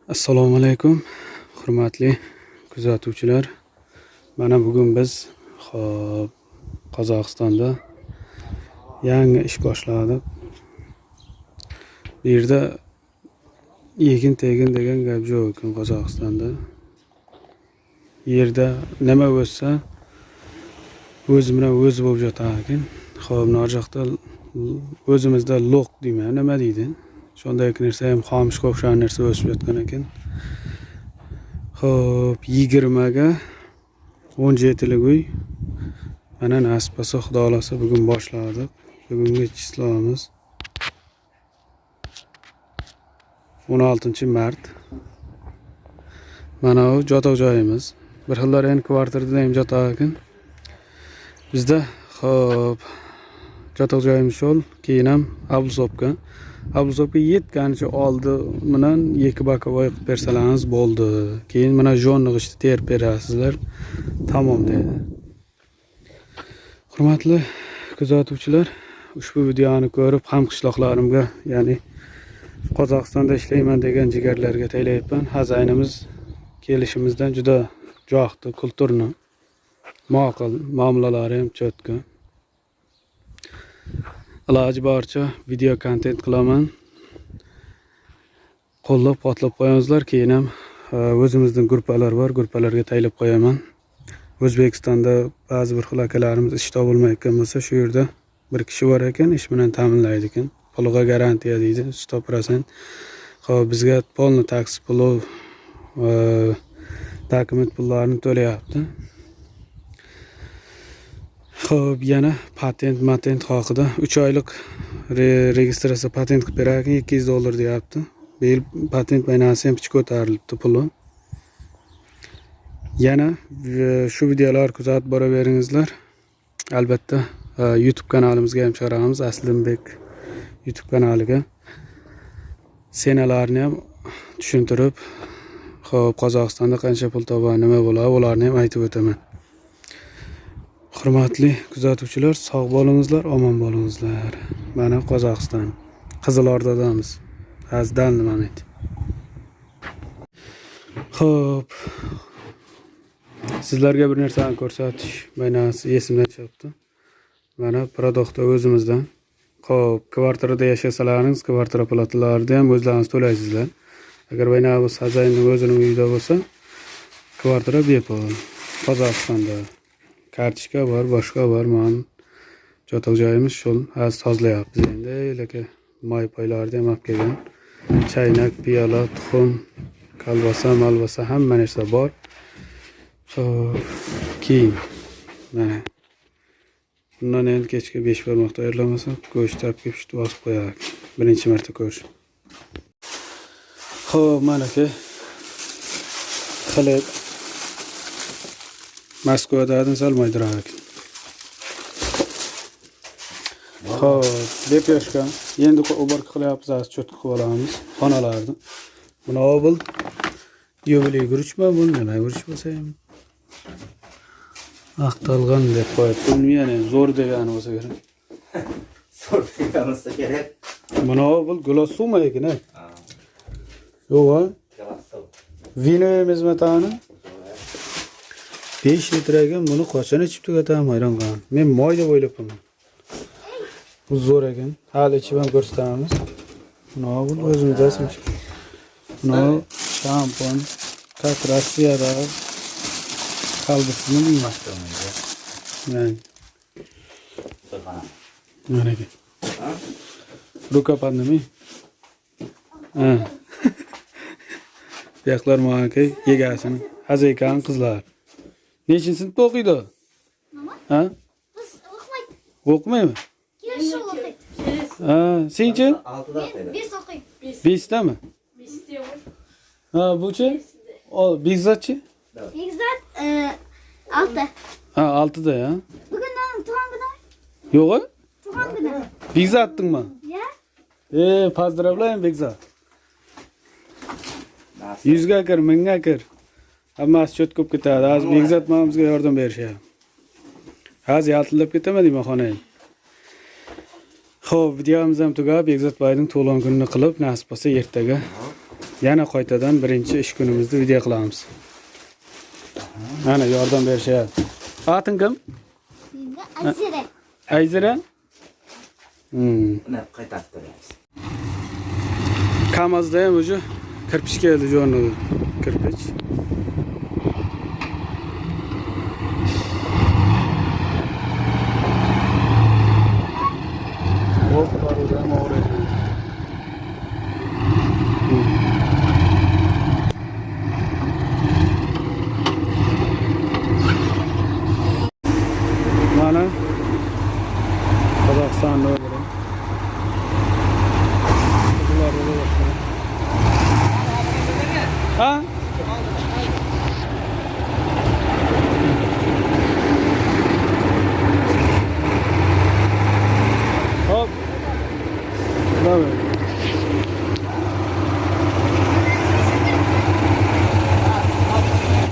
Assalomu alaykum, hurmatli kuzatuvchilar. Mana bugun biz Qozog'istonda yangi ish boshladik. Bu yerda egin tegin degan gap yo'q Qozog'istonda. Yerda nima bo'lsa o'zi bilan o'zi bo'lib yotar ekan. Xo'p, narjoqda o'zimizda loq deyman, nima deydi? Shunday narsa ham xomishga o'xshagan narsa o'sib yotgan ekan. Xo'p, 20 ga 17 lik uy. Mana nasib bo'lsa, Xudo xolasa bugun boshladik. Bugungi chislamiz 16 mart. Mana bu jotoq joyimiz. Bir xillar endi kvartirada ham jotoq ekan. Bizda xo'p, jotoq joyimiz yo'l, keyin ham Ablusopga. Ablusopga yetganicha oldi bilan 2 bakovoy qilib bersalaringiz bo'ldi. Keyin mana jonliq ishni terib berasizlar. Tamom dedi. Hurmatli kuzatuvchilar, ushbu videoni ko'rib hamqishloqlarimga, ya'ni Qozog'istonda ishlayman degan jigarlarga taylayapman. Hazaynimiz kelishimizdan juda jo'qdi, kulturni, ma'qul, muomalalari ham cho'tka. Iloji boricha video kontent qilaman. Qo'llab-quvvatlab qo'yingizlar. Keyin ham o'zimizning gruppalar bor, gruppalarga taylab qo'yaman. O'zbekistonda ba'zi bir xil akalarimiz ish topolmayotgan bo'lsa, shu yerda bir kishi bor ekan, ish bilan ta'minlaydi ekan. Puliga garantiya deydi, 100%. Xo'p, bizga polni taksi puli, dokument pullarini to'layapti. Xo'p, yana patent haqida 3 oylik registratsiya patent qilib berar ekan, $200 deyapti. Bu yil patent baynasi ham picha ko'tarilibdi puli. Yana shu videolar kuzatib boraveringizlar. Albatta YouTube kanalimizga ham chiqaramiz, Aslimbek YouTube kanaliga. Senalarni ham tushuntirib, xo'p, Qozog'istonda qancha pul topadi, nima bo'ladi, ularni ham aytib o'taman. Hurmatli kuzatuvchilar, sog' bo'lingizlar, omon bo'lingizlar. Mana Qozog'iston, Qizilordadamiz. Azdan moment. Xo'p, sizlarga bir narsani ko'rsatish baynasi esimdan chiqdi. Mana produktda o'zimizdan. Xo'p, kvartirada yashasalaringiz, kvartira platalarini ham o'zlaringiz to'laysizlar. Agar bayna bu Sazaynning o'zining uyida bo'lsa, kvartira bepul. Qozog'istonda kartochka bor, boshqa bor. Men jotoq joyimiz shul, hozir tozlayapmiz endi. Lekin moy poylarni ham olib kelgan. Chaynak, piyola, tuxum, kalbasa, hamma narsa bor. Keyin mana bundan endi kechga 5 barmoq tayyorlamasak, go'sht tapib shitib osib qo'yar. Birinchi marta ko'rish. Xo'p, mana ke qilib Moskvadan sal maydiroq. Xo'p, lepyoshka. Endi uborka qilyapmiz, cho'tqa qilib olamiz xonalarni. Buni obul yovli guruchma, buni nima guruch bo'lsa ham aqtalgan deb qo'yib, ya'ni zo'r degani bo'lsa kerak. Zo'r degani bo'lsa kerak. Buni obul golossuma ekan. Yo'q, Golossum. vino mezmatani 5 litr ekan, buni qachon ichib tugatam, hayron qoldim. Men moy deb o'ylabman. Bu zo'r ekan. Hali ichib ham ko'rsatamiz. Buni obul o'zimizdan. Buni shampon, kat Rossiyada kalbasini bilmasdim. Mana ki. Ruka pandemi. Yaklar mağakay yegasini. Hazaykan qizlar. Nechin sinfda o'qiydi? Ha? O'qimaydi. O'qimaymi? Kelishib o'qiydi. Ha, senchi? 6da o'qiydi. 5 o'qiydi. 5dami? 5da. Ha, buchi? O, Bekzatchi? Bekzat 6. Ha, 6da ya. Bugundan tug'an kuni. Yo'q? Tug'an kuni. Bekzatdingmi? Ya? Поздравляем, Bekzat. 100 ga kir, 1000 ga kir. Hammasi cho't ko'p ketadi. Hozir Bekzat mamamizga yordam berishyapti. Hozir yaltillab ketaman deyman xonani. Xo'p, videomiz ham tugab, Bekzat boyning to'lon kunini qilib, nasib bo'lsa ertaga yana qaytadan birinchi ish kunimizni video qilamiz. Mana yordam berishyapti. Ating kim? Sizga Azira. Ayzira? Uni qaytarib turamiz. Kamazda ham o'zi kirpich keldi jo'rni. Kirpich. Hop, qarada ham o'raydi. Mana Qozog'istonda o'raydi. Qizlar bo'laversin. Ha?